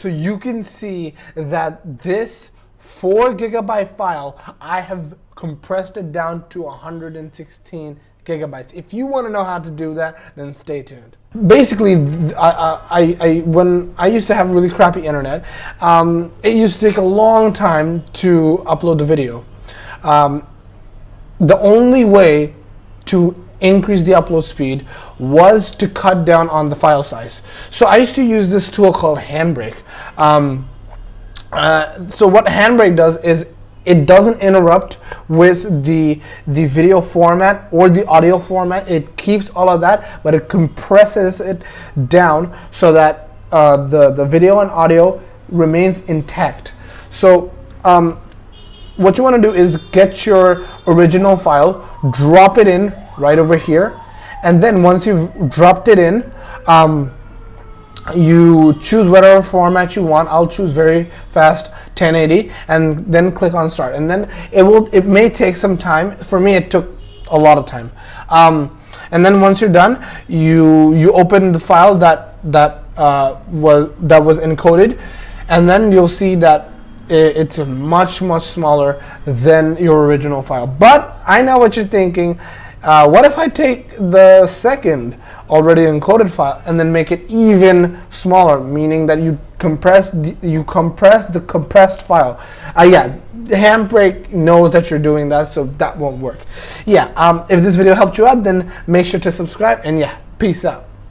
So you can see that this 4 gigabyte file, I have compressed it down to 116 gigabytes. If you want to know how to do that, then stay tuned. Basically, when I used to have really crappy internet, it used to take a long time to upload the video. The only way to increase the upload speed was to cut down on the file size. So I used to use this tool called Handbrake. So what Handbrake does is it doesn't interrupt with the video format or the audio format. It keeps all of that, but it compresses it down so that the video and audio remains intact. So what you want to do is get your original file, drop it in right over here, and then once you've dropped it in, you choose whatever format you want. I'll choose very fast 1080 and then click on start, and then it may take some time. For me, it took a lot of time. And then once you're done, you open the file that was encoded, and then you'll see that it's much smaller than your original file. But I know what you're thinking. What if I take the second already encoded file and then make it even smaller, meaning that you compress the compressed file? Yeah, Handbrake knows that you're doing that, so that won't work. Yeah, if this video helped you out, then make sure to subscribe, and yeah, peace out.